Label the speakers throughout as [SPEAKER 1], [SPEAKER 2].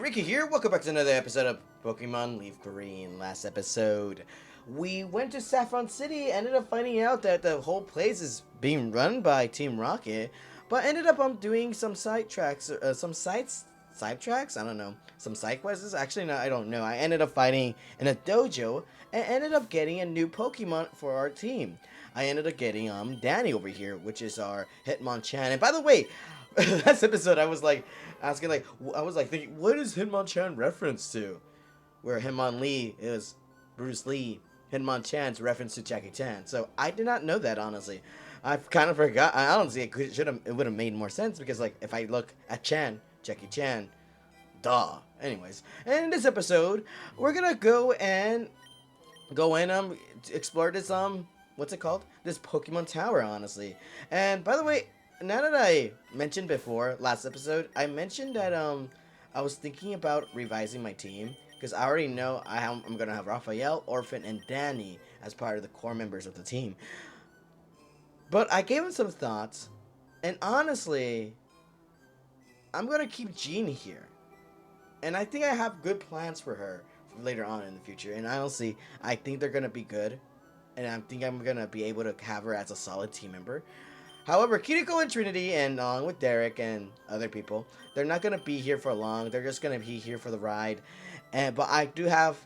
[SPEAKER 1] Ricky here. Welcome back to another episode of Pokemon Leaf Green. Last episode, we went to Saffron City, ended up finding out that the whole place is being run by Team Rocket, but ended up doing some side tracks, side tracks? I don't know. Some side quests? Actually, no, I don't know. I ended up fighting in a dojo and ended up getting a new Pokemon for our team. I ended up getting Danny over here, which is our Hitmonchan. And by the way, last episode I was like asking thinking, what is Hitmonchan reference to? Where Hitmonlee is Bruce Lee, Hitmonchan's reference to Jackie Chan. So I did not know that, honestly. I kind of forgot. I honestly it would have made more sense because like if I look at Chan, Jackie Chan, duh. Anyways, and in this episode we're gonna go and explore this what's it called? This Pokemon Tower, honestly. And by the way, now that I mentioned before, last episode, I mentioned that I was thinking about revising my team because I already know I'm gonna have Raphael, Orphan, and Danny as part of the core members of the team. But I gave him some thoughts, and honestly, I'm gonna keep Jean here, and I think I have good plans for her later on in the future. And honestly, I think they're gonna be good, and I think I'm gonna be able to have her as a solid team member. However, Kiriko and Trinity, and along with Derek and other people, they're not gonna be here for long. They're just gonna be here for the ride. But I do have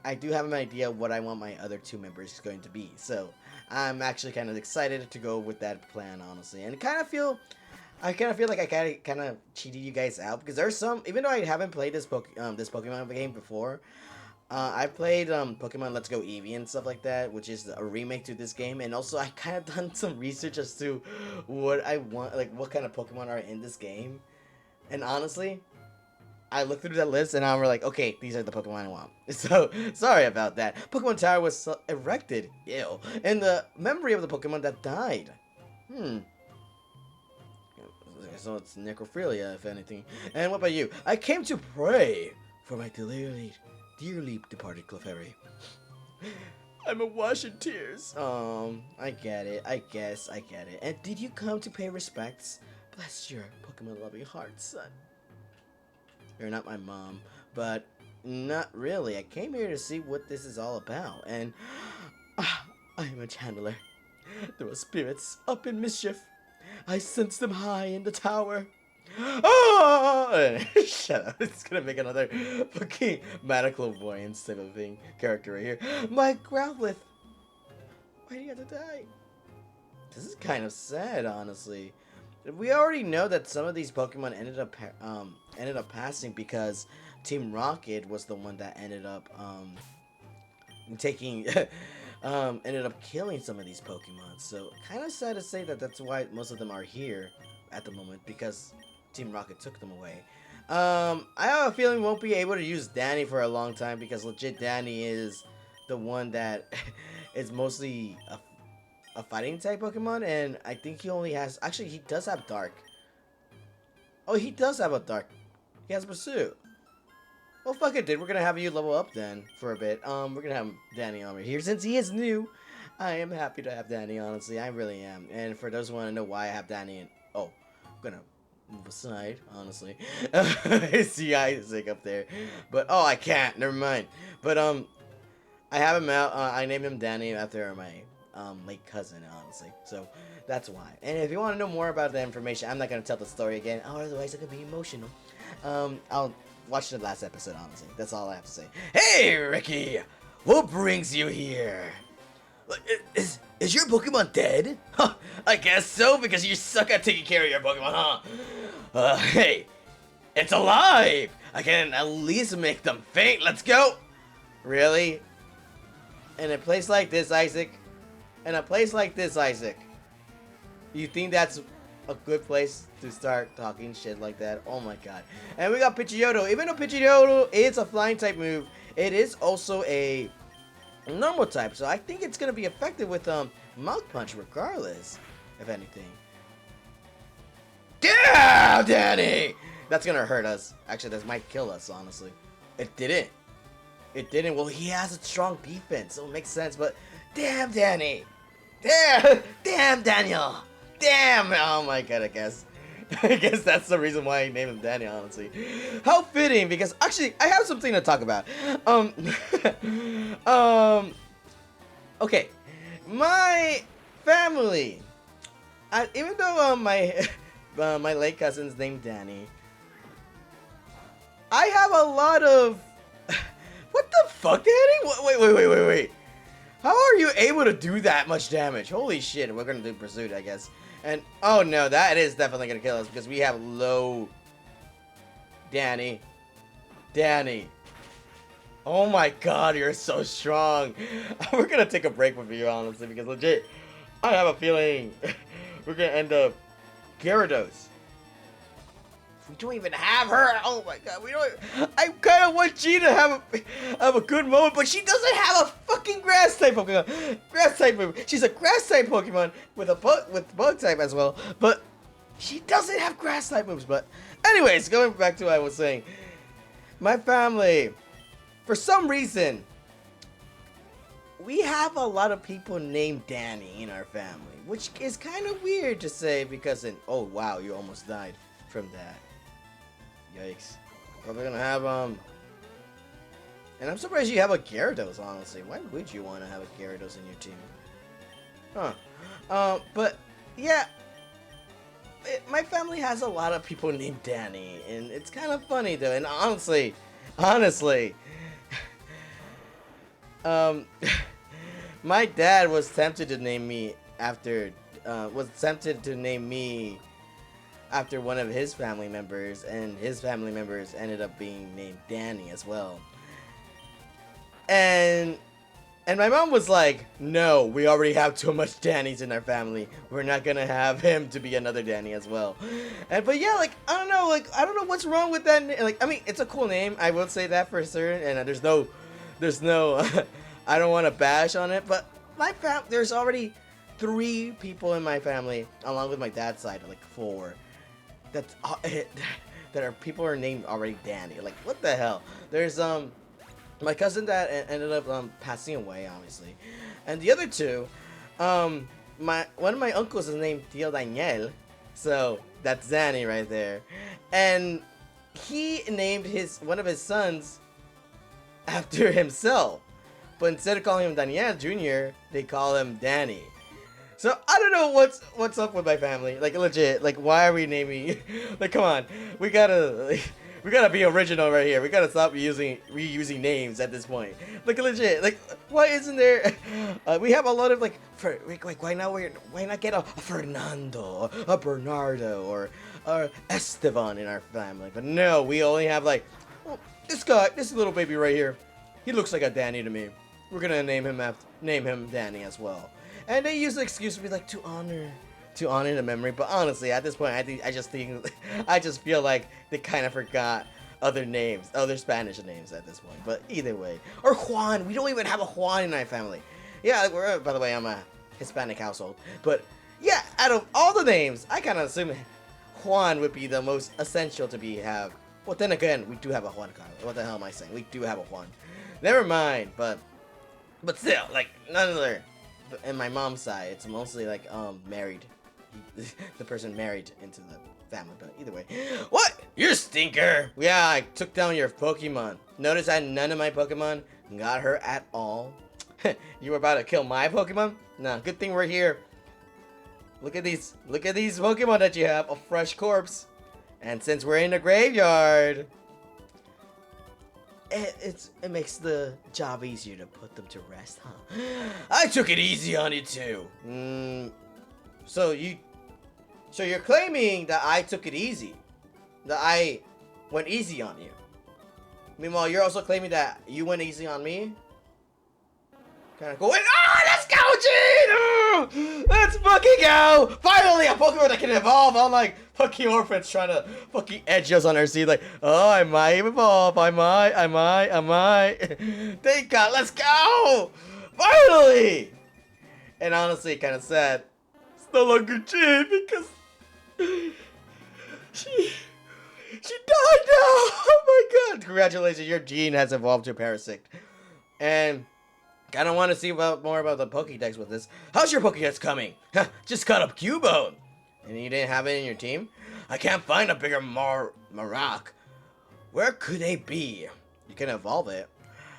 [SPEAKER 1] an idea of what I want my other two members going to be. So I'm actually kind of excited to go with that plan, honestly. And I kind of feel like I kind of cheated you guys out because there's some, even though I haven't played this Pokemon game before. I played Pokemon Let's Go Eevee and stuff like that, which is a remake to this game, and also I kind of done some research as to what I want, like what kind of Pokemon are in this game. And honestly, I looked through that list and I'm like, okay, these are the Pokemon I want. So sorry about that. Pokemon Tower was erected, ew, in the memory of the Pokemon that died. So it's necrophilia, if anything. And what about you? I came to pray for my dearly departed Clefairy. I'm awash in tears. I get it. I guess I get it. And did you come to pay respects? Bless your Pokemon loving heart, son. You're not my mom, but not really. I came here to see what this is all about, and I am a channeler. There are spirits up in mischief. I sense them high in the tower. Oh! Shut up. It's gonna make another fucking medical voyance type of thing character right here. My Growlithe. Why do you have to die? This is kind of sad, honestly. We already know that some of these Pokemon ended up passing because Team Rocket was the one that ended up ended up killing some of these Pokemon. So kind of sad to say that that's why most of them are here at the moment, because Team Rocket took them away. I have a feeling we won't be able to use Danny for a long time because legit Danny is the one that is mostly a fighting type Pokemon, and I think he only has, actually he does have Dark. Oh, he does have a Dark. He has Pursue. Well, fuck it, dude. We're gonna have you level up then for a bit. We're gonna have Danny over here since he is new. I am happy to have Danny, honestly. I really am. And for those who want to know why I have Danny, I'm gonna move aside, honestly. See Isaac up there, but oh, I can't. Never mind. But I have him out. I named him Danny after my late cousin, honestly. So that's why. And if you want to know more about the information, I'm not gonna tell the story again. Oh, otherwise it could be emotional. I'll watch the last episode, honestly. That's all I have to say. Hey, Ricky! What brings you here? Is your Pokemon dead? Huh, I guess so, because you suck at taking care of your Pokemon, huh? Hey, it's alive! I can at least make them faint. Let's go! Really? In a place like this, Isaac? In a place like this, Isaac? You think that's a good place to start talking shit like that? Oh my god. And we got Pidgeotto. Even though Pidgeotto is a flying type move, it is also a normal type, so I think it's gonna be effective with Mach Punch regardless, if anything. Yeah, Danny! That's gonna hurt us. Actually, that might kill us, honestly. It didn't. It didn't. Well, he has a strong defense, so it makes sense, but damn, Danny! Damn, Daniel! Damn! Oh my god, I guess. I guess that's the reason why I named him Danny, honestly. How fitting, because actually, I have something to talk about. Um, um, okay. My family, even though my my late cousin's named Danny, I have a lot of. What the fuck, Danny? Wait. How are you able to do that much damage? Holy shit, we're gonna do Pursuit, I guess. And, oh no, that is definitely gonna kill us because we have low... Danny. Oh my god, you're so strong. We're gonna take a break with you, honestly, because legit, I have a feeling we're gonna end up Gyarados. We don't even have her. Oh my god, we don't. I kind of want G to have a good moment, but she doesn't have a fucking grass type Pokemon. Grass type. She's a grass type Pokemon with a bug type as well, but she doesn't have grass type moves. But anyways, going back to what I was saying, my family, for some reason, we have a lot of people named Danny in our family, which is kind of weird to say because oh wow, you almost died from that. Yikes. Probably gonna have, and I'm surprised you have a Gyarados, honestly. Why would you want to have a Gyarados in your team? Huh. But, yeah. My family has a lot of people named Danny, and it's kind of funny, though. And honestly, my dad was tempted to name me after, after one of his family members, and his family members ended up being named Danny as well. And my mom was like, no, we already have too much Dannys in our family. We're not gonna have him to be another Danny as well. But yeah, like, I don't know what's wrong with that. Like, I mean, it's a cool name. I will say that for certain. And there's no, I don't want to bash on it. But there's already 3 people in my family, along with my dad's side, like 4. People are named already Danny. Like, what the hell? There's my cousin that ended up passing away, obviously, and the other 2, one of my uncles is named Tio Daniel, so that's Danny right there, and he named one of his sons after himself, but instead of calling him Daniel Jr., they call him Danny. So I don't know what's up with my family. Like, legit, like, why are we naming? Like, come on, we gotta be original right here. We gotta stop reusing names at this point. Like, legit, like, why isn't there? We have a lot of like why not get a Fernando, a Bernardo, or Esteban in our family? But no, we only have like, oh, this little baby right here. He looks like a Danny to me. We're gonna name him Danny as well. And they use the excuse to be like, to honor the memory. But honestly, at this point, I just feel like they kind of forgot other Spanish names at this point. But either way, or Juan. We don't even have a Juan in my family. Yeah, by the way, I'm a Hispanic household. But yeah, out of all the names, I kind of assume Juan would be the most essential to have. Well, then again, we do have a Juan Carlos. What the hell am I saying? We do have a Juan. Never mind. But still, like, none of their. In my mom's side, it's mostly like married. The person married into the family, but either way. What? You're a stinker! Yeah, I took down your Pokemon. Notice that none of my Pokemon got hurt at all. You were about to kill my Pokemon? Nah, good thing we're here. Look at these Pokemon that you have, a fresh corpse. And since we're in the graveyard, it makes the job easier to put them to rest, huh? I took it easy on you too. So you're claiming that I took it easy, that I went easy on you. Meanwhile, you're also claiming that you went easy on me. Kind of cool. Let's go, Gene! Let's fucking go! Finally, a Pokemon that can evolve. Unlike fucking orphans trying to fucking edge us on our seat. Like, oh, I might evolve. I might. Thank God. Let's go! Finally! And honestly, kind of sad. It's no longer Gene because she died now. Oh my God! Congratulations, your Gene has evolved to Parasect. And I don't want to see more about the Pokédex with this. How's your Pokédex coming? Just caught up Cubone. And you didn't have it in your team? I can't find a bigger Maroc. Where could they be? You can evolve it.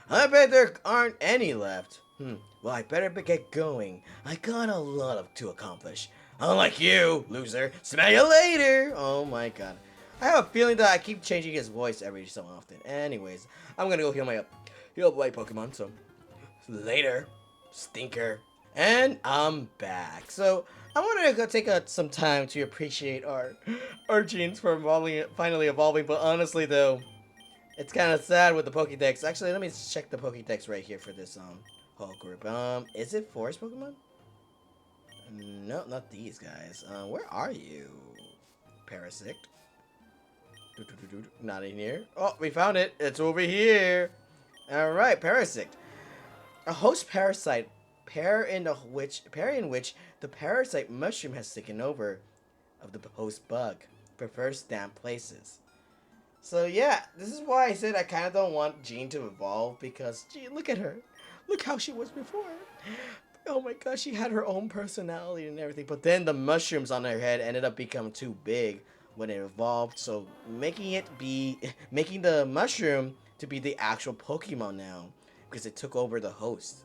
[SPEAKER 1] I bet there aren't any left. Well, I better get going. I got a lot to accomplish. Unlike you, loser. Smell you later. Oh my god. I have a feeling that I keep changing his voice every so often. Anyways, I'm gonna go heal my Pokemon. So later, stinker. And I'm back. So I wanted to go take some time to appreciate our genes for finally evolving. But honestly, though, it's kind of sad with the Pokédex. Actually, let me check the Pokédex right here for this whole group. Is it Forest Pokemon? No, not these guys. Where are you, Parasect? Not in here. Oh, we found it. It's over here. All right, Parasect. A host parasite pair in which the parasite mushroom has taken over of the host bug. Prefers damp places. So yeah, this is why I said I kind of don't want Jean to evolve because, gee, look at her. Look how she was before. Oh my gosh, she had her own personality and everything. But then the mushrooms on her head ended up becoming too big when it evolved. So making the mushroom to be the actual Pokemon now because it took over the host.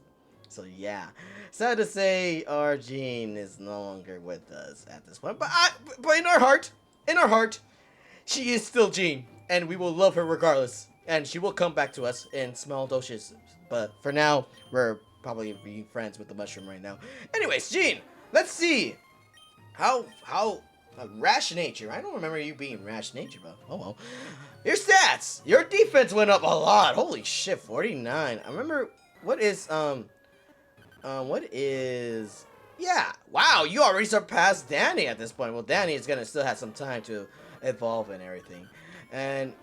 [SPEAKER 1] So yeah, sad to say our Jean is no longer with us at this point. But in our heart, she is still Jean, and we will love her regardless. And she will come back to us in small doses. But for now, we're probably being friends with the mushroom right now. Anyways, Jean, let's see how rash nature. I don't remember you being rash nature, but oh well. Your stats, your defense went up a lot. Holy shit, 49. I remember yeah, wow, you already surpassed Danny at this point. Well, Danny is gonna still have some time to evolve and everything. And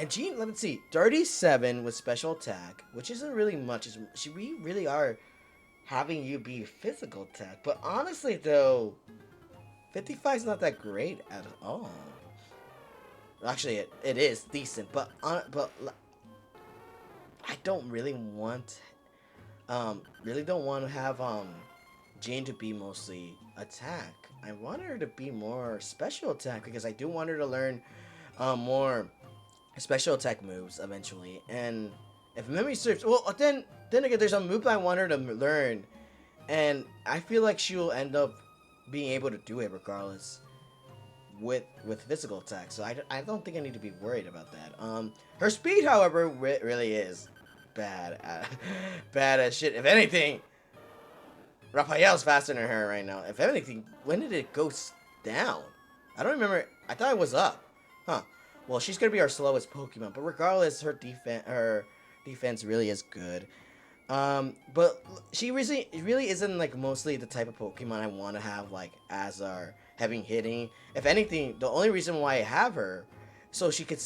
[SPEAKER 1] Jean, let me see, 37 with special attack, which isn't really much. We really are having you be physical attack. But honestly, though, 55 is not that great at all. Actually, it is decent, but I don't really want to have Jean to be mostly attack. I want her to be more special attack because I do want her to learn more special attack moves eventually. And if memory serves, well, then again, there's a move I want her to learn, and I feel like she will end up being able to do it regardless with physical attack. So I don't think I need to be worried about that. Her speed, however, really is bad as shit. If anything, Raphael's faster than her right now. If anything, when did it go down? I don't remember. I thought it was up. Huh. Well, she's gonna be our slowest Pokemon, but regardless, her defense really is good. But she really isn't like mostly the type of Pokemon I want to have like as our heavy hitting. If anything, the only reason why I have her, so she could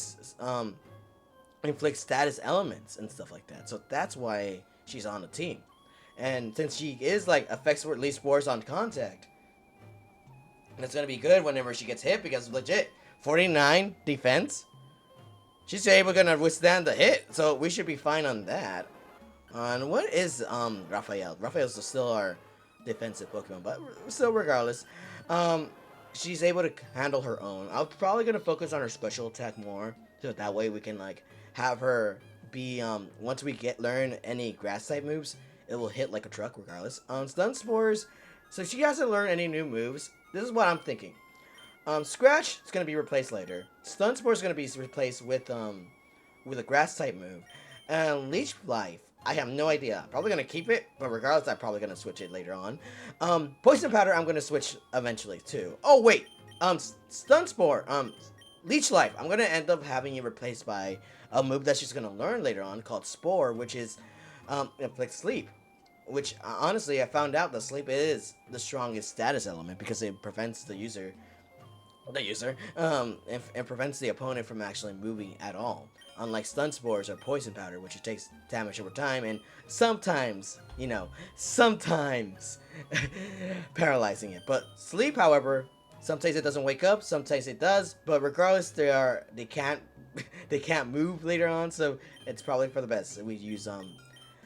[SPEAKER 1] inflict status elements and stuff like that. So that's why she's on the team. And since she is like affects at least spores on contact, it's gonna be good whenever she gets hit because legit 49 defense. She's gonna withstand the hit, so we should be fine on that. And what is Raphael? Raphael's still our defensive Pokemon, but still regardless, she's able to handle her own. I'm probably gonna focus on her special attack more, so that way we can like have her be once we learn any grass type moves, it will hit like a truck regardless. Stun Spores, so she hasn't learned any new moves. This is what I'm thinking. Scratch is gonna be replaced later. Stun Spore is gonna be replaced with a grass type move. And Leech Life, I have no idea. Probably gonna keep it, but regardless, I'm probably gonna switch it later on. Poison Powder, I'm gonna switch eventually too. Oh wait, Stun Spore, Leech Life, I'm gonna end up having it replaced by a move that she's gonna learn later on called Spore, which is inflicts sleep. Which honestly, I found out that sleep is the strongest status element because it prevents the user, and prevents the opponent from actually moving at all. Unlike Stun Spores or Poison Powder, which it takes damage over time and sometimes paralyzing it. But sleep, however, sometimes it doesn't wake up, sometimes it does. But regardless, they can't move later on, so it's probably for the best that we use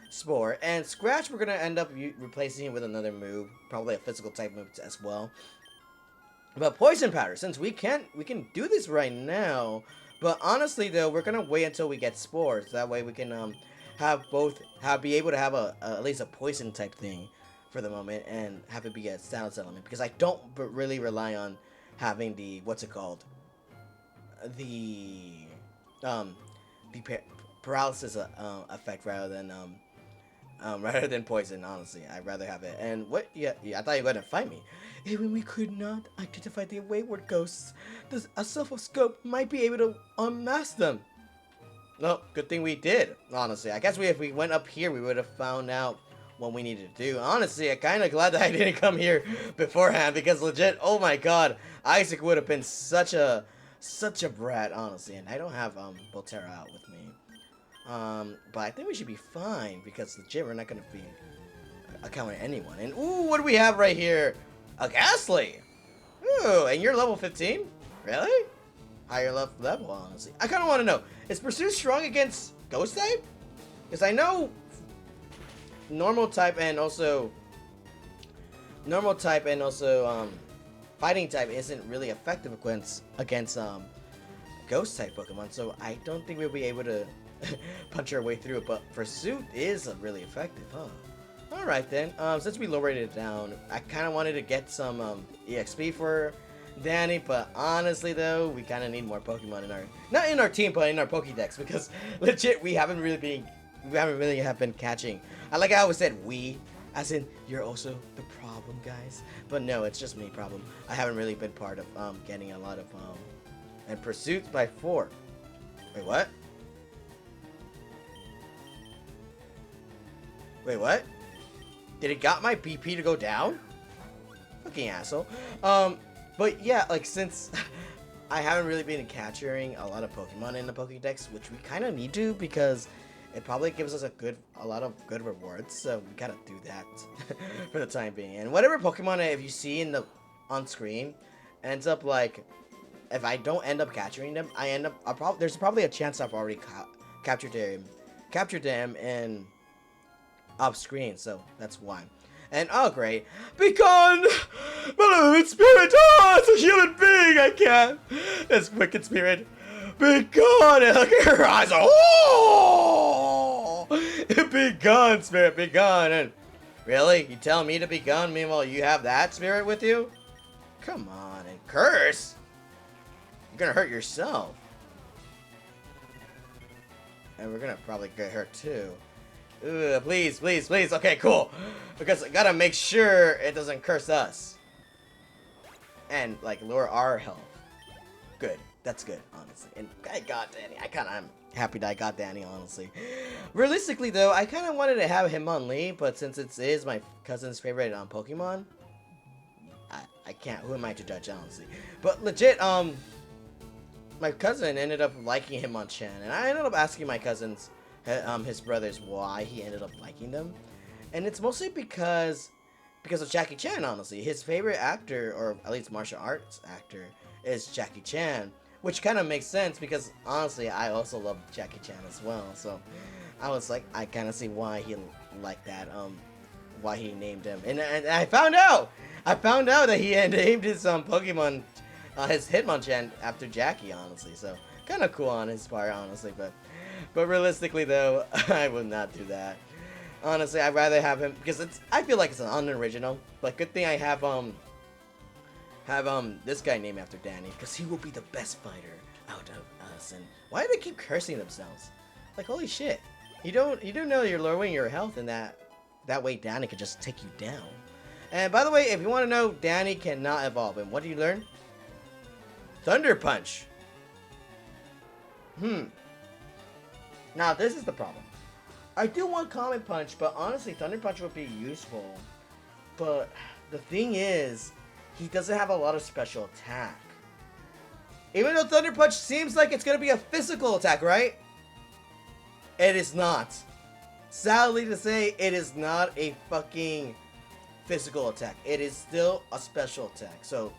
[SPEAKER 1] Spore. And Scratch, we're gonna end up replacing it with another move, probably a physical type move as well. But poison powder, since we can do this right now. But honestly, though, we're gonna wait until we get spores. That way, we can have both be able to have at least a poison type thing for the moment, and have it be a silence element. Because I don't really rely on having the what's it called, the um the paralysis effect rather than poison. Honestly, I'd rather have it. And what? Yeah, I thought you were gonna fight me. Even we could not identify the wayward ghosts, a scope might be able to unmask them. No, good thing we did. Honestly, I guess if we went up here, we would have found out what we needed to do. Honestly, I'm kind of glad that I didn't come here beforehand, because legit, oh my god, Isaac would have been such a brat, honestly. And I don't have Volterra out with me. But I think we should be fine, because legit, we're not gonna be encountering anyone. And ooh, what do we have right here? A Ghastly! Ooh, and you're level 15? Really? Higher level, honestly. I kind of want to know, is Pursuit strong against Ghost type? Because I know normal type and also fighting type isn't really effective against Ghost type Pokemon, so I don't think we'll be able to punch our way through it. But Pursuit is really effective, huh? Alright then, since we lowered it down, I kind of wanted to get some EXP for Danny, but honestly though, we kind of need more Pokemon not in our team, but in our Pokédex, because legit, we haven't really been catching. I like I always said we, as in you're also the problem, guys. But no, it's just me problem. I haven't really been part of getting a lot of and Pursuits by 4. Wait, what? Wait, what? Did it got my BP to go down? Fucking asshole. But yeah, like, since I haven't really been capturing a lot of Pokemon in the Pokédex, which we kind of need to, because it probably gives us a lot of good rewards, so we gotta do that for the time being. And whatever Pokemon if you see on screen ends up, like, if I don't end up capturing them, there's probably a chance I've already captured them in off screen, so that's why. And oh great, be gone, malevolent spirit! Oh, it's a human being. I can't. This wicked spirit, be gone! And look at her eyes. Oh, be gone, spirit, be gone. And really, you tell me to be gone? Meanwhile, you have that spirit with you? Come on, and curse. You're gonna hurt yourself, and we're gonna probably get hurt too. Ugh, please, please, please. Okay, cool. Because I gotta make sure it doesn't curse us. And, like, lower our health. Good. That's good, honestly. And I got Danny. I'm happy that I got Danny, honestly. Realistically, though, I kind of wanted to have Hitmonlee, but since it is my cousin's favorite Pokemon, I can't. Who am I to judge, honestly? But legit, my cousin ended up liking Hitmonchan, and I ended up asking my cousins, his brothers, why he ended up liking them. And it's mostly because of Jackie Chan, honestly. His favorite actor, or at least martial arts actor, is Jackie Chan, which kind of makes sense because honestly I also love Jackie Chan as well. So I was like, I kind of see why he liked that, why he named him. And I found out that he had named his Pokemon, his Hitmonchan after Jackie, honestly. So kind of cool on his part, honestly. But realistically though, I would not do that. Honestly, I'd rather have him because I feel like it's an unoriginal. But good thing I have this guy named after Danny, because he will be the best fighter out of us. And why do they keep cursing themselves? Like, holy shit. You don't know you're lowering your health, and that way Danny could just take you down. And by the way, if you want to know, Danny cannot evolve. And what do you learn? Thunder Punch. Now this is the problem. I do want Comet Punch, but honestly, Thunder Punch would be useful. But the thing is, he doesn't have a lot of special attack. Even though Thunder Punch seems like it's going to be a physical attack, right? It is not. Sadly to say, it is not a fucking physical attack. It is still a special attack. So,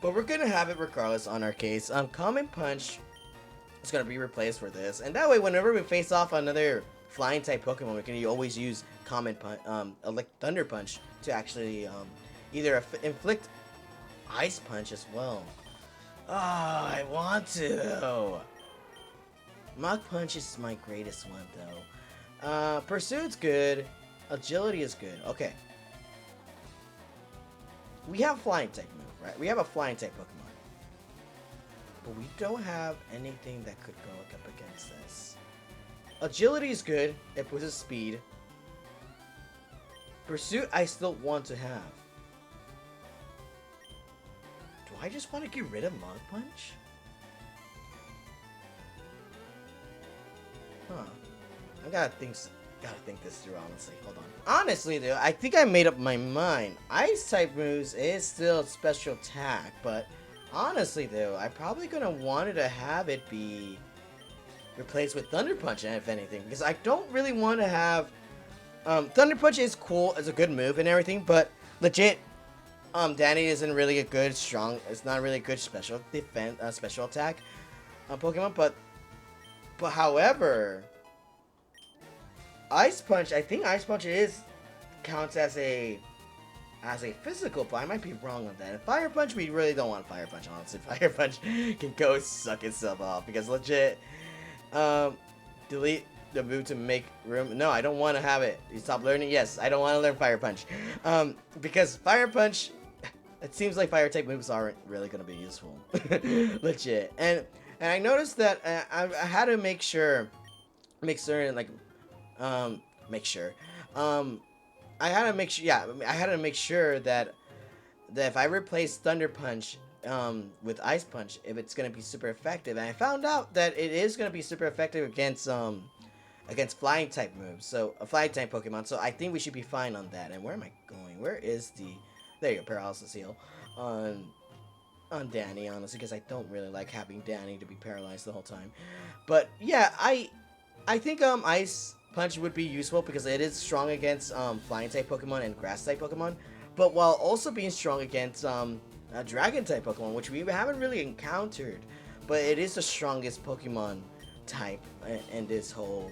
[SPEAKER 1] but we're going to have it regardless on our case. Comet Punch is going to be replaced for this. And that way, whenever we face off another flying type Pokemon, we can always use Comet Punch, like Thunder Punch, to actually either inflict Ice Punch as well. Oh, I want to. Mach Punch is my greatest one though. Pursuit's good. Agility is good. Okay. We have Flying type move, right? We have a Flying type Pokemon. But we don't have anything that could go up against this. Agility is good. It pushes speed. Pursuit I still want to have. Do I just want to get rid of Mach Punch? Huh. I gotta think this through, honestly. Hold on. Honestly, though, I think I made up my mind. Ice type moves is still special attack, but honestly, though, I'm probably gonna want to have it be replaced with Thunder Punch, if anything, because I don't really want to have. Thunder Punch is cool, it's a good move and everything, but legit, Danny isn't really a good strong. It's not really a good special defense, special attack, Pokemon, but however. Ice Punch, I think Ice Punch counts as a physical, but I might be wrong on that. And Fire Punch, we really don't want Fire Punch, honestly. Fire Punch can go suck itself off because legit, delete the move to make room. No, I don't want to have it. You stop learning? Yes, I don't want to learn Fire Punch, because Fire Punch, it seems like Fire type moves aren't really gonna be useful, legit. And I noticed that I had to make certain like. I had to make sure. Yeah, I had to make sure that if I replace Thunder Punch with Ice Punch, if it's gonna be super effective. And I found out that it is gonna be super effective against Flying type moves. So a Flying type Pokemon. So I think we should be fine on that. And where am I going? Where is the? There you go, Paralysis Heal on Danny, honestly, because I don't really like having Danny to be paralyzed the whole time. But yeah, I think Ice Punch would be useful because it is strong against Flying type Pokemon and Grass type Pokemon, but while also being strong against Dragon type Pokemon, which we haven't really encountered, but it is the strongest Pokemon type in this whole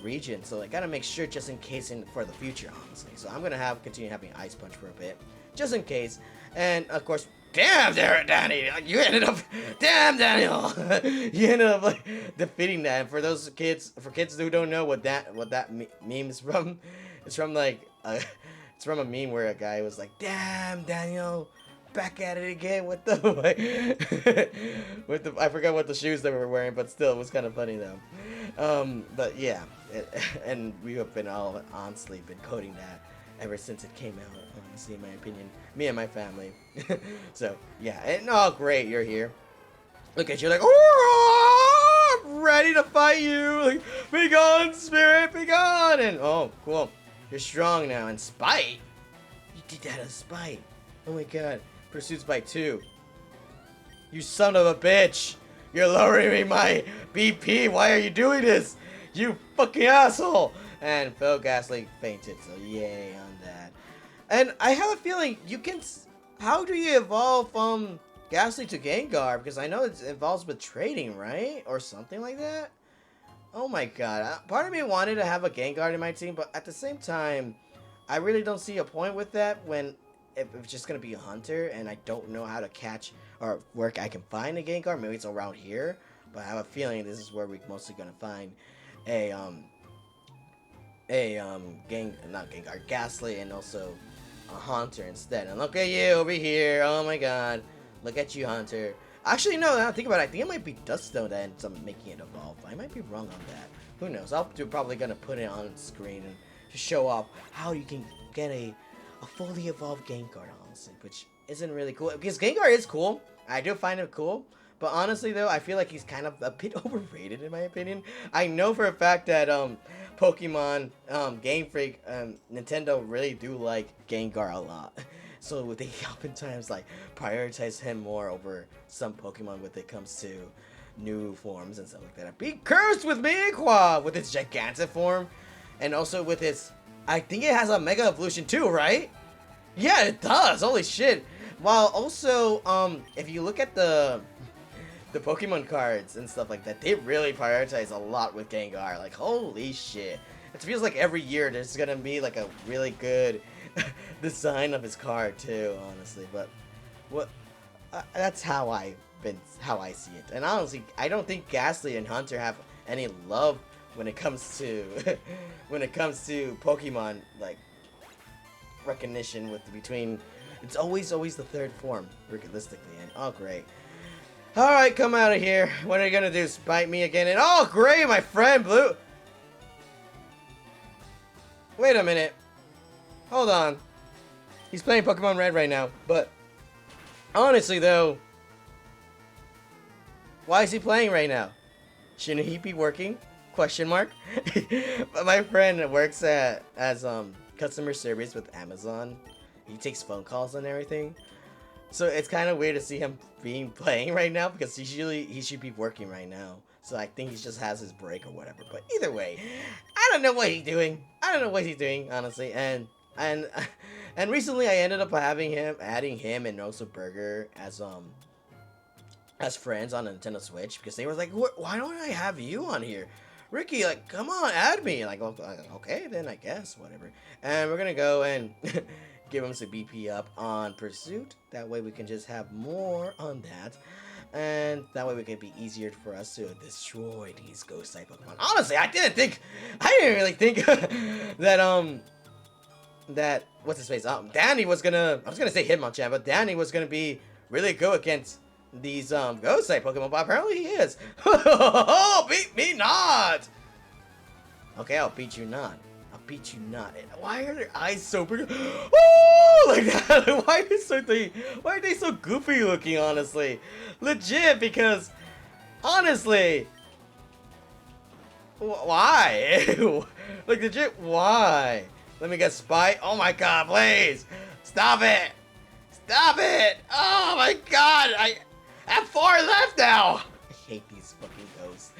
[SPEAKER 1] region. So I gotta make sure just in case for the future, honestly. So I'm gonna continue having Ice Punch for a bit, just in case. And of course, damn there, Danny! You ended up, damn Daniel! You ended up like defeating that. And for those kids, who don't know what that meme is from, it's from like it's from a meme where a guy was like, "Damn Daniel, back at it again with the I forgot what the shoes they were wearing, but still, it was kind of funny though. But yeah, and we have been all honestly been coding that ever since it came out, honestly, in my opinion. Me and my family. So, yeah. And, oh, great, you're here. Look at you like, oh, I'm ready to fight you. Like, be gone, spirit, be gone. And, oh, cool. You're strong now. And spite? You did that as spite. Oh, my God. Pursuit's by 2. You son of a bitch. You're lowering me my BP. Why are you doing this? You fucking asshole. And Phil Gasly fainted, so yay on that. And I have a feeling you can. How do you evolve from Gasly to Gengar? Because I know it involves with trading, right? Or something like that? Oh my god. Part of me wanted to have a Gengar in my team, but at the same time, I really don't see a point with that when if it's just going to be a hunter and I don't know how to catch or where I can find a Gengar. Maybe it's around here, but I have a feeling this is where we're mostly going to find not Gengar, Ghastly, and also a Haunter instead. And look at you over here. Oh my god. Look at you, Haunter. Actually, no, now I think about it, I think it might be Duststone that ends up making it evolve. I might be wrong on that. Who knows? I'm probably going to put it on screen and to show off how you can get a fully evolved Gengar, honestly, which isn't really cool. Because Gengar is cool. I do find it cool. But honestly, though, I feel like he's kind of a bit overrated, in my opinion. I know for a fact that Pokemon, Game Freak, Nintendo really do like Gengar a lot. So they oftentimes like prioritize him more over some Pokemon when it comes to new forms and stuff like that. Be cursed with me, Qua, with its gigantic form, and also with its. I think it has a Mega Evolution too, right? Yeah, it does. Holy shit! While also, if you look at the Pokemon cards and stuff like that, they really prioritize a lot with Gengar. Like, holy shit. It feels like every year there's gonna be like a really good design of his card too, honestly. But What? That's how I see it. And honestly, I don't think Ghastly and Hunter have any love when it comes to when it comes to Pokemon like recognition with between. It's always the third form, realistically. And oh great. Alright, come out of here. What are you gonna do? Spite me again? And oh great, my friend Blue. Wait a minute. Hold on. He's playing Pokemon Red right now, but honestly though, why is he playing right now? Shouldn't he be working? Question mark. But my friend works as customer service with Amazon. He takes phone calls and everything. So it's kind of weird to see him playing right now because usually he should be working right now. So I think he just has his break or whatever. But either way, I don't know what he's doing. I don't know what he's doing, honestly. And recently I ended up adding him and also Burger as friends on Nintendo Switch because they were like, why don't I have you on here? Ricky, like, come on, add me. Like, okay, then I guess, whatever. And we're gonna go and give him some BP up on Pursuit. That way we can just have more on that. And that way it can be easier for us to destroy these ghost type Pokemon. Honestly, I didn't really think that what's his face? Danny was gonna, I was gonna say Hitmonchan, but Danny was gonna be really good against these ghost type Pokemon, but apparently he is. Oh, beat me not! Okay, I'll beat you not. I'll beat you not. And why are their eyes so big? Oh, like that. Why are they so goofy looking, honestly? Legit, because honestly, why? Like legit, why? Let me get Spite. Oh my god, please. Stop it. Stop it. Oh my god. I have 4 left now. I hate these fucking ghosts.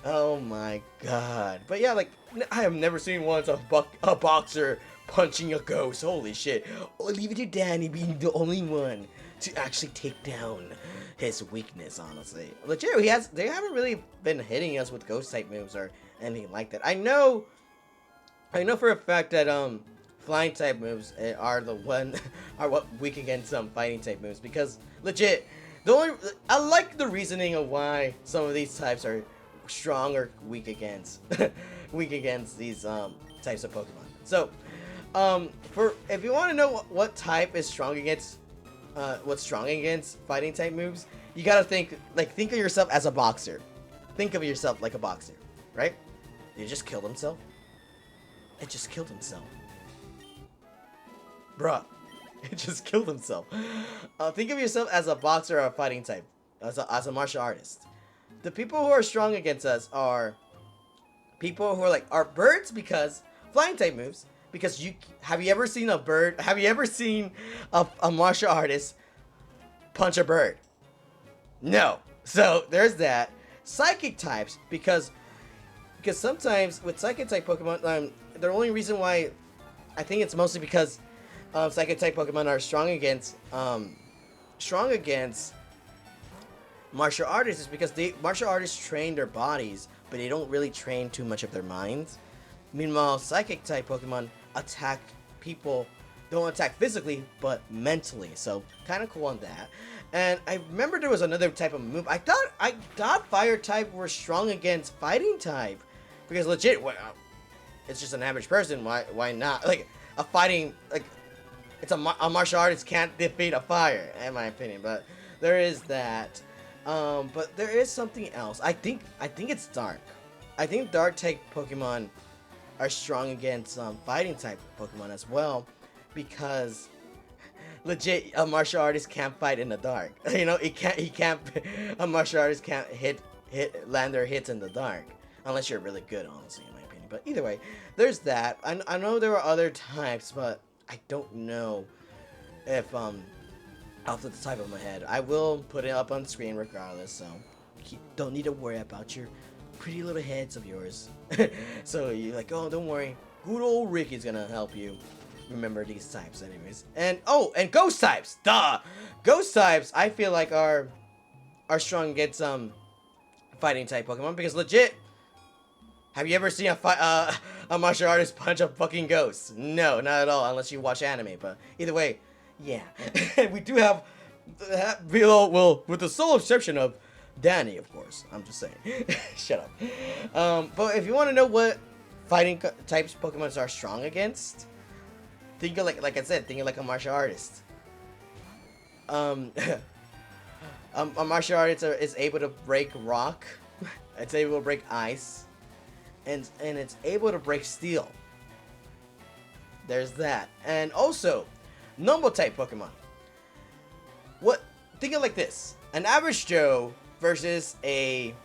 [SPEAKER 1] Oh my god. But yeah, like, I have never seen once a boxer punching a ghost. Holy shit. Oh, leave it to Danny being the only one to actually take down his weakness, honestly. Legit, they haven't really been hitting us with ghost type moves or anything like that. I know for a fact that flying type moves are what weak against some fighting type moves, because legit I like the reasoning of why some of these types are strong or weak against these types of Pokemon. So if you want to know what type is strong against what's strong against fighting type moves, you gotta think of yourself as a boxer. Think of yourself like a boxer, right? You just killed himself. It just killed himself. Bruh. It just killed himself. Think of yourself as a boxer or a fighting type. As a martial artist. The people who are strong against us are people who are birds, because flying type moves. Because have you ever seen a bird? Have you ever seen a martial artist punch a bird? No. So there's that. Psychic types, because sometimes with psychic type Pokemon, the only reason why I think it's mostly because psychic type Pokemon are strong against martial artists is because martial artists train their bodies, but they don't really train too much of their minds. Meanwhile, psychic type Pokemon attack people, don't attack physically, but mentally. So kind of cool on that. And I remember there was another type of move. I thought fire type were strong against fighting type, because legit, it's just an average person. Why not? Like a fighting, it's a martial artist can't defeat a fire, in my opinion. But there is that. But there is something else. I think it's dark. I think dark type Pokemon are strong against fighting type Pokemon as well, because legit a martial artist can't fight in the dark. You know, a martial artist can't land their hits in the dark unless you're really good, honestly, in my opinion. But either way, there's that. I know there are other types, but I don't know if off the top of my head. I will put it up on screen regardless, so don't need to worry about your pretty little heads of yours. So you're like, oh, don't worry, good old Ricky's gonna help you remember these types anyways. And and ghost types, duh! Ghost types I feel like are strong against fighting type Pokemon, because legit, have you ever seen a martial artist punch a fucking ghost? No, not at all, unless you watch anime. But either way, yeah. We do have Well, with the sole exception of Danny, of course. I'm just saying. Shut up. But if you want to know what fighting types Pokemon are strong against, think of like I said, think of like a martial artist. Um, a martial artist is able to break rock. It's able to break ice, and it's able to break steel. There's that, and also, normal type Pokemon. What? Think of it like this: an average Joe versus a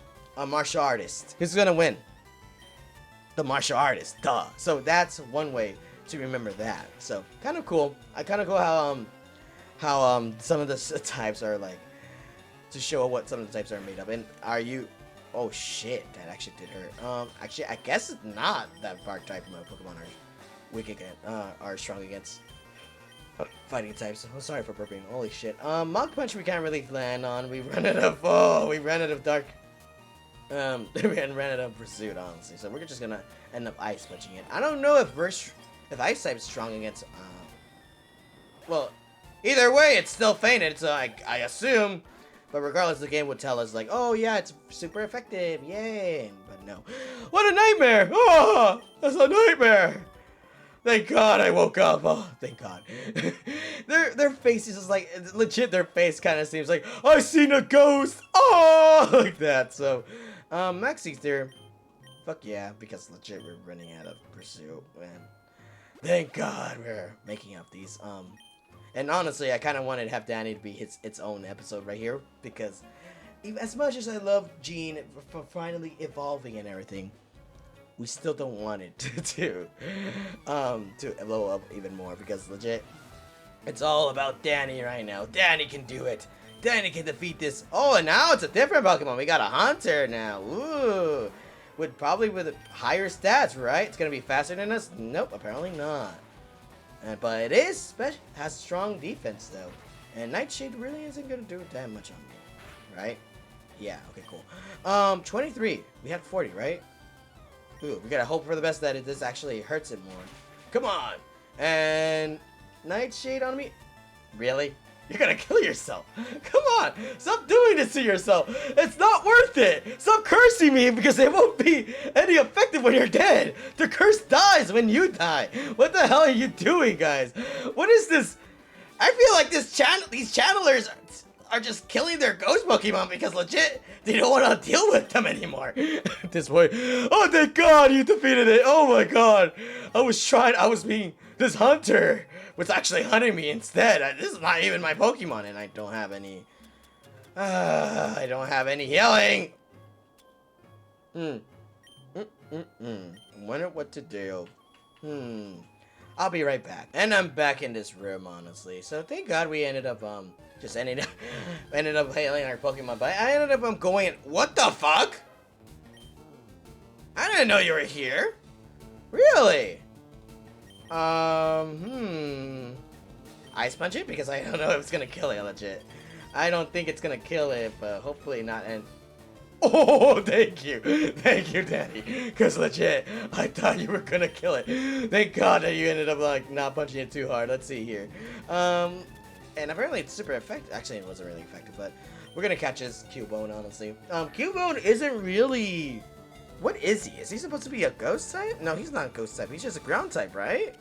[SPEAKER 1] martial artist. Who's gonna win? The martial artist, duh. So that's one way to remember that. So kind of cool. I kind of cool how some of the types are like to show what some of the types are made of. And are you? Oh shit, that actually did hurt. Actually, I guess it's not that bark type Pokemon are weak against, are strong against fighting types. Oh, sorry for burping. Holy shit. Mach Punch we can't really land on. We ran out of dark. We ran out of Pursuit, honestly. So we're just gonna end up Ice Punching it. I don't know if Ice type's strong against. Well, either way, it's still fainted. So I assume. But regardless, the game would tell us like, oh yeah, it's super effective, yay! But no, what a nightmare! Oh, that's a nightmare. Thank God I woke up. Oh, thank God. their faces is like legit. Their face kind of seems like I seen a ghost. Oh, like that. So, Max Ether. Fuck yeah, because legit we're running out of Pursuit. Man, thank God we're making up these. And honestly, I kind of wanted to have Danny to be its own episode right here because, as much as I love Jean for finally evolving and everything, we still don't want it to blow up even more because legit, it's all about Danny right now. Danny can do it. Danny can defeat this. Oh, and now it's a different Pokemon. We got a Hunter now. Ooh, with higher stats, right? It's gonna be faster than us. Nope, apparently not. But it has strong defense though, and Nightshade really isn't gonna do that much on me, right? Yeah. Okay. Cool. 23. We had 40, right? Ooh, we gotta hope for the best that this actually hurts it more. Come on! And Nightshade on me? Really? You're gonna kill yourself. Come on! Stop doing this to yourself! It's not worth it! Stop cursing me because it won't be any effective when you're dead! The curse dies when you die! What the hell are you doing, guys? What is this? I feel like these channelers are just killing their ghost Pokemon because legit they don't want to deal with them anymore. This way. Oh, thank God you defeated it. Oh my God. This hunter was actually hunting me instead. This is not even my Pokemon and I don't have any healing. Wonder what to do. I'll be right back. And I'm back in this room, honestly. So thank God we ended up ended up hailing our Pokemon, but I ended up going. What the fuck? I didn't know you were here. Really? Ice Punch it because I don't know if it's gonna kill it. Legit, I don't think it's gonna kill it, but hopefully not. And oh, thank you, Daddy. Because legit, I thought you were gonna kill it. Thank God that you ended up like not punching it too hard. Let's see here. And apparently it's super effective. Actually, it wasn't really effective, but we're gonna catch his Cubone, honestly. Cubone isn't really. What is he? Is he supposed to be a ghost type? No, he's not a ghost type. He's just a ground type, right?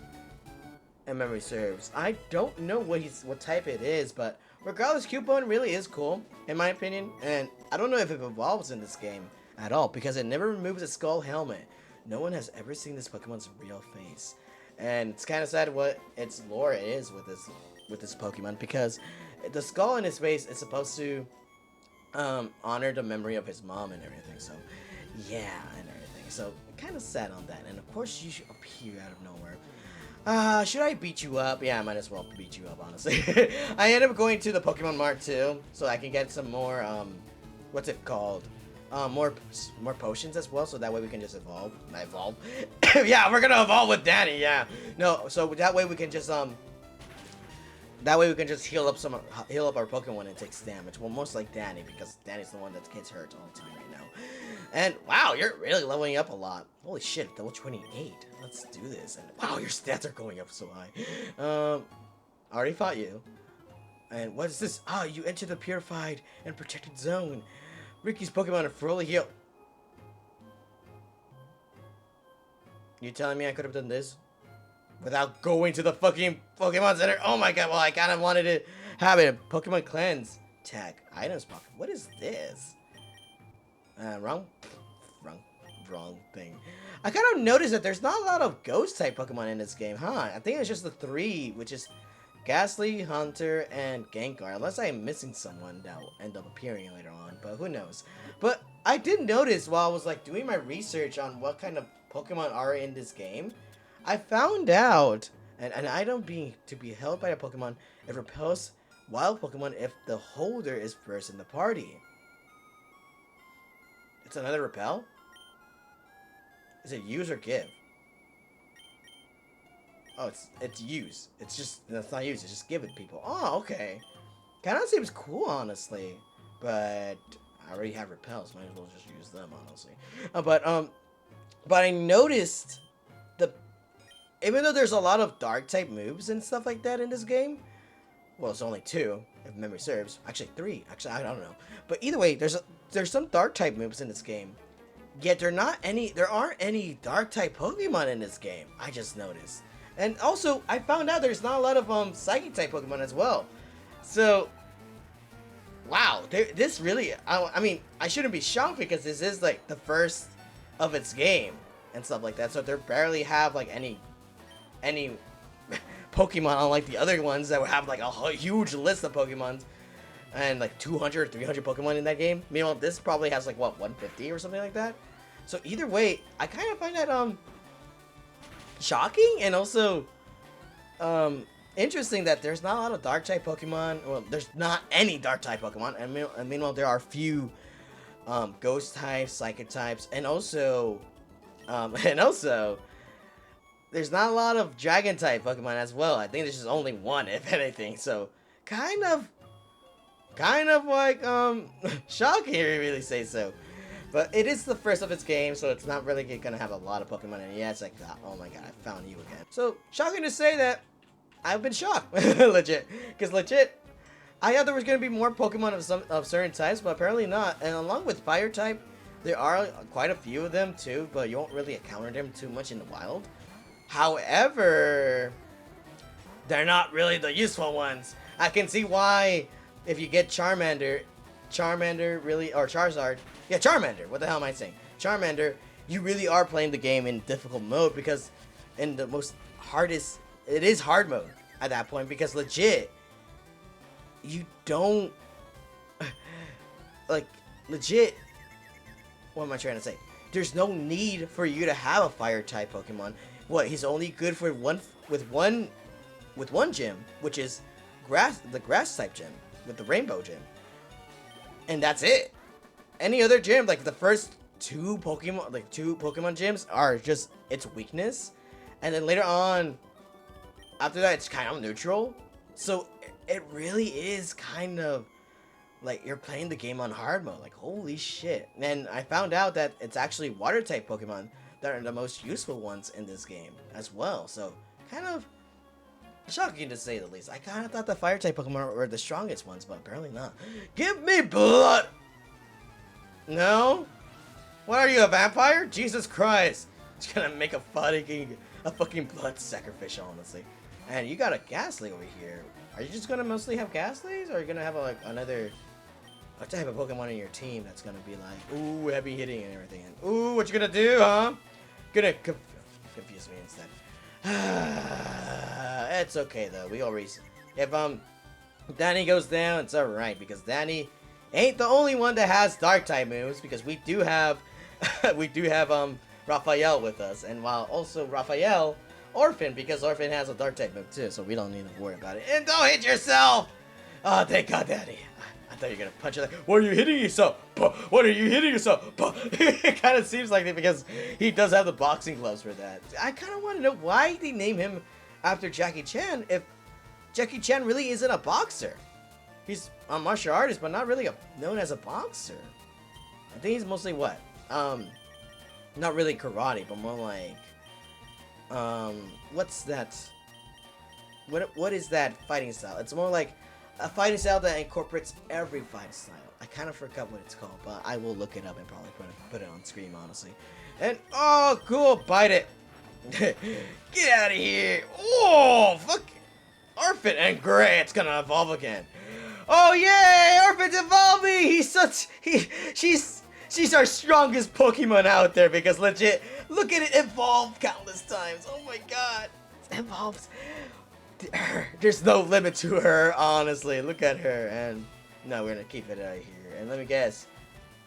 [SPEAKER 1] And memory serves. I don't know what type it is, but regardless, Cubone really is cool, in my opinion. And I don't know if it evolves in this game at all, because it never removes its skull helmet. No one has ever seen this Pokemon's real face. And it's kind of sad what its lore is with this Pokemon, because the skull in his face is supposed to honor the memory of his mom and everything. So yeah, and everything. So kind of sad on that. And of course you appear out of nowhere. Should I beat you up? Yeah, I might as well beat you up, honestly. I ended up going to the Pokemon Mart too, so I can get some more what's it called? More potions as well, so that way we can just evolve. Yeah, we're gonna evolve with Danny. Yeah, no, so that way we can just heal up our Pokemon and takes damage. Well, most like Danny, because Danny's the one that gets hurt all the time right now. And wow, you're really leveling up a lot. Holy shit, level 28. Let's do this. And wow, your stats are going up so high. I already fought you. And what is this? Ah, you enter the purified and protected zone. Ricky's Pokemon are fully healed. You telling me I could have done this without going to the fucking Pokemon Center? Oh my god, well, I kind of wanted to have a Pokemon Cleanse tag. Items pocket. What is this? Wrong thing. I kind of noticed that there's not a lot of Ghost-type Pokemon in this game, huh? I think it's just the 3, which is Ghastly, Hunter, and Gengar. Unless I'm missing someone that will end up appearing later on, but who knows. But I did notice while I was like doing my research on what kind of Pokemon are in this game, I found out an item being to be held by a Pokemon, it repels wild Pokemon if the holder is first in the party. It's another repel? Is it use or give? Oh, it's use. It's not use, it's just give it people. Oh, okay. Kind of seems cool, honestly. But I already have repels, might as well just use them, honestly. But I noticed even though there's a lot of dark type moves and stuff like that in this game, well, it's only 2, if memory serves. Actually, 3. Actually, I don't know. But either way, there's some dark type moves in this game. Yet there aren't any dark type Pokemon in this game. I just noticed. And also, I found out there's not a lot of psychic type Pokemon as well. So, wow, this really, I mean, I shouldn't be shocked because this is like the first of its game and stuff like that. So they barely have like any Pokemon, unlike the other ones that would have like a huge list of Pokemon and like 200 or 300 Pokemon in that game. Meanwhile, this probably has like what, 150 or something like that. So either way, I kind of find that shocking and also interesting that there's not a lot of dark type Pokemon. Well, there's not any dark type Pokemon, and meanwhile there are few ghost types, psychic types, and also there's not a lot of dragon type Pokemon as well. I think there's just only one, if anything. So kind of like shocking, if you really say so. But it is the first of its game, so it's not really gonna have a lot of Pokemon in it. Yeah, it's like, oh my god, I found you again. So shocking to say that I've been shocked, legit, because legit, I thought there was gonna be more Pokemon of certain types, but apparently not. And along with Fire type, there are quite a few of them too, but you won't really encounter them too much in the wild. However, they're not really the useful ones. I can see why if you get Charmander really, or Charizard, yeah, Charmander, what the hell am I saying? Charmander, you really are playing the game in difficult mode because in the most hardest, it is hard mode at that point because legit, you don't, like, legit, what am I trying to say? There's no need for you to have a fire type Pokemon. What, he's only good for one gym, which is the grass type gym with the rainbow gym, and that's it. Any other gym, like the first two Pokemon gyms are just its weakness, and then later on, after that, it's kind of neutral. So it really is kind of like you're playing the game on hard mode. Like, holy shit. And I found out that it's actually water type Pokemon that are the most useful ones in this game as well. So kind of shocking to say the least. I kind of thought the fire type Pokemon were the strongest ones, but apparently not. Give me blood! No? What are you, a vampire? Jesus Christ. It's gonna make a fucking blood sacrificial, honestly. And you got a Ghastly over here. Are you just gonna mostly have Ghastlies, or are you gonna have like another type of Pokemon in your team that's gonna be like, ooh, heavy hitting and everything? And, ooh, what you gonna do, huh? Gonna confuse me instead. It's okay though. We always, if Danny goes down, it's alright because Danny ain't the only one that has dark type moves, because we do have Raphael with us, and while also Raphael Orphan, because Orphan has a dark type move too, so we don't need to worry about it. And don't hit yourself! Oh, thank God, Daddy. I thought you were gonna punch it like, what are you hitting yourself? What are you hitting yourself? It kind of seems like it because he does have the boxing gloves for that. I kind of want to know why they name him after Jackie Chan if Jackie Chan really isn't a boxer. He's a martial artist, but not really known as a boxer. I think he's mostly what? Not really karate, but more like, what's that? What is that fighting style? It's more like a fighting style that incorporates every fighting style. I kind of forgot what it's called, but I will look it up and probably put it on screen, honestly. And oh, cool, bite it. Get out of here. Oh, fuck. Orphan and great, it's gonna evolve again. Oh yay, Orphan's evolving. She's our strongest Pokemon out there because legit, look at it evolve countless times. Oh my god, it evolves. There's no limit to her, honestly. Look at her, and no, we're gonna keep it out here. And let me guess,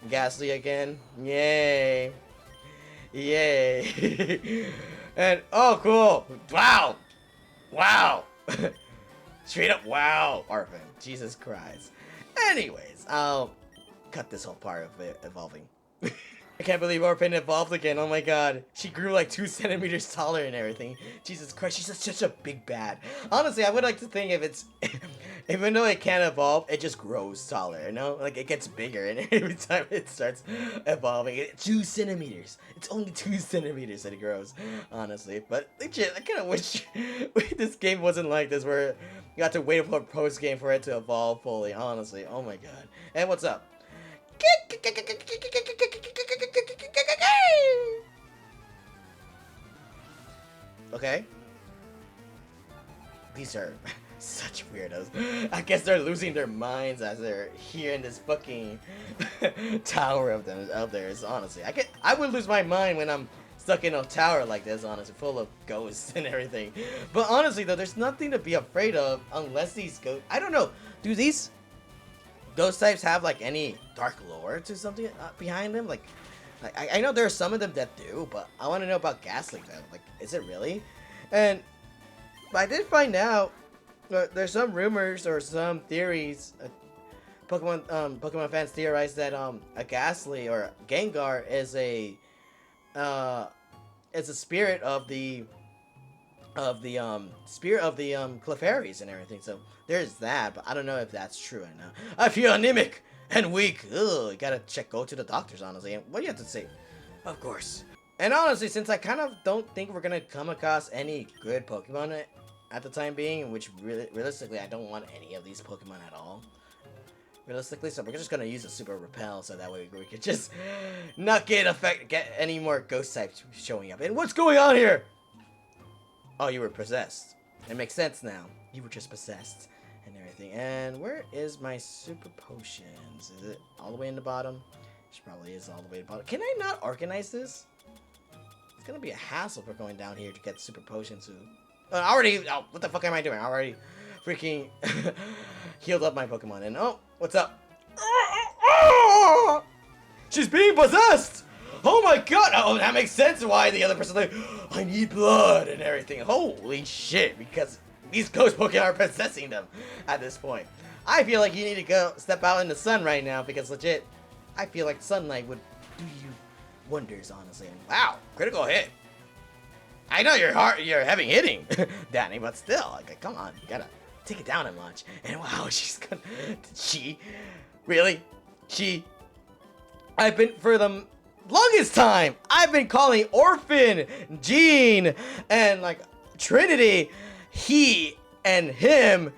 [SPEAKER 1] Ghastly again. Yay, yay. And oh, cool. Wow, wow. Straight up, wow, Orphan. Jesus Christ. Anyways, I'll cut this whole part of it evolving. I can't believe Orphan evolved again. Oh my god. She grew like 2 centimeters taller and everything. Jesus Christ, she's such a big bad. Honestly, I would like to think if it's... even though it can't evolve, it just grows taller, you know? Like, it gets bigger and every time it starts evolving. 2 centimeters. It's only 2 centimeters that it grows, honestly. But legit, I kind of wish this game wasn't like this, where you got to wait for a post-game for it to evolve fully, honestly. Oh my god. And what's up? Okay. These are such weirdos. I guess they're losing their minds as they're here in this fucking tower of theirs. Honestly, I would lose my mind when I'm stuck in a tower like this, honestly, full of ghosts and everything. But honestly, though, there's nothing to be afraid of unless these ghosts. I don't know. Do these ghost types have like any dark lore to something behind them? Like I know there are some of them that do, but I want to know about Ghastly though. Like, is it really? And I did find out there's some rumors or some theories. Pokemon fans theorize that a Ghastly or Gengar is a spirit of the Clefairies and everything. So there's that, but I don't know if that's true right now. I feel anemic and weak. Ugh, you gotta go to the doctors, honestly. And what do you have to say? Of course. And honestly, since I kind of don't think we're gonna come across any good Pokemon at the time being, which realistically, I don't want any of these Pokemon at all. Realistically, so we're just gonna use a Super Repel so that way we can just not get any more ghost types showing up. And what's going on here? Oh, you were possessed. It makes sense now. You were just possessed and everything. And where is my super potions? Is it all the way in the bottom? It probably is all the way to the bottom. Can I not organize this? It's gonna be a hassle for going down here to get super potions. Oh, what the fuck am I doing? I already freaking healed up my Pokemon. And oh, what's up? She's being possessed! Oh my god! Oh, that makes sense why the other person's like, I need blood and everything. Holy shit, because these ghost Pokemon are possessing them at this point. I feel like you need to go step out in the sun right now because legit, I feel like sunlight would do you wonders, honestly. And wow, critical hit. I know you're heavy hitting, Danny, but still, like, come on, you gotta take it down a notch. And wow, I've been, for the longest time, I've been calling Orphan, Jean, and like Trinity, he and him.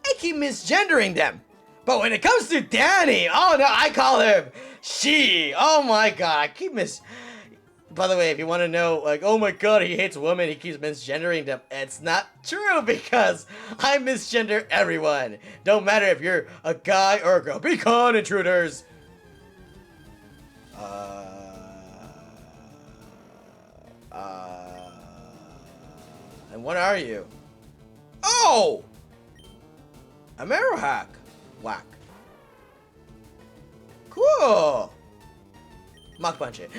[SPEAKER 1] I keep misgendering them. But when it comes to Danny, oh no, I call her she. Oh my god, I keep By the way, if you want to know, like, oh my god, he hates women, he keeps misgendering them. It's not true because I misgender everyone. Don't matter if you're a guy or a girl. Be con, intruders. And what are you? Oh! A Marowak. Whack. Cool. Mach punch it.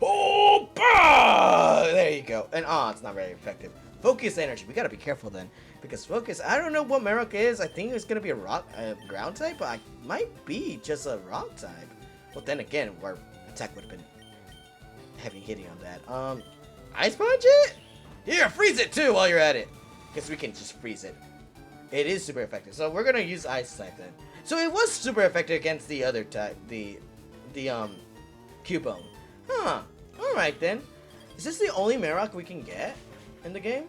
[SPEAKER 1] Oh, bah! There you go. And oh, it's not very effective. Focus energy. We gotta be careful then, because focus. I don't know what Marowak is. I think it's gonna be a ground type, but I might be just a rock type. Well, then again, our attack would have been heavy hitting on that. Ice punch it. Here, freeze it too while you're at it, because we can just freeze it. It is super effective. So we're gonna use ice type then. So it was super effective against the other type, the Cubone. Huh. Alright then. Is this the only Marowak we can get in the game?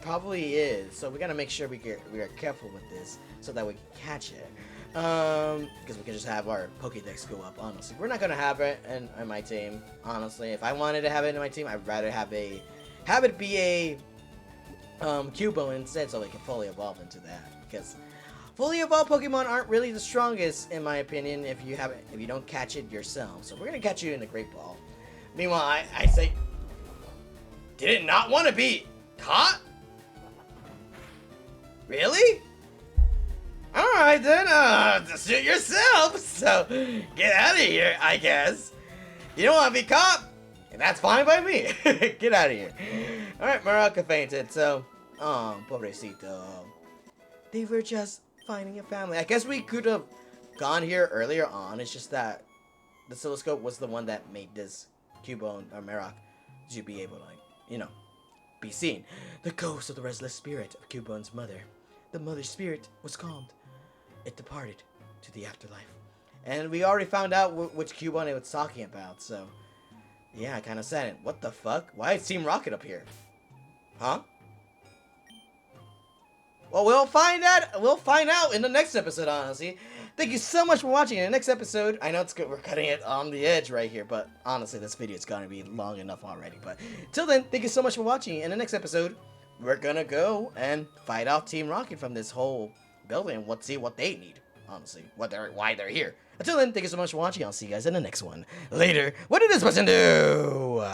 [SPEAKER 1] probably is. So we gotta make sure we are careful with this so that we can catch it. Because we can just have our Pokédex go up. Honestly, we're not gonna have it in my team. Honestly, if I wanted to have it in my team, I'd rather have it be a Cubone instead, so they can fully evolve into that. Because fully evolved Pokemon aren't really the strongest, in my opinion, if you don't catch it yourself. So we're gonna catch you in the Great Ball. Meanwhile, I say, did it not want to be caught? Really? Alright then, just shoot yourself. So, get out of here, I guess. You don't want to be caught? And that's fine by me. Get out of here. Alright, Maraca fainted, so, oh, pobrecito. They were just finding a family. I guess we could have gone here earlier on. It's just that the oscilloscope was the one that made this Cubone or Maroc to be able to, like, you know, be seen. The ghost of the restless spirit of Cubone's mother. The mother's spirit was calmed. It departed to the afterlife. And we already found out which Cubone it was talking about, so yeah, I kind of said it. What the fuck? Why is Team Rocket up here? Huh? Well, we'll find out in the next episode, honestly. Thank you so much for watching. In the next episode, I know it's good, we're cutting it on the edge right here, but honestly, this video is gonna be long enough already. But till then, thank you so much for watching. In the next episode, we're gonna go and fight off Team Rocket from this whole building and see what they need. Honestly, why they're here. Until then, thank you so much for watching. I'll see you guys in the next one. Later. What did this person do?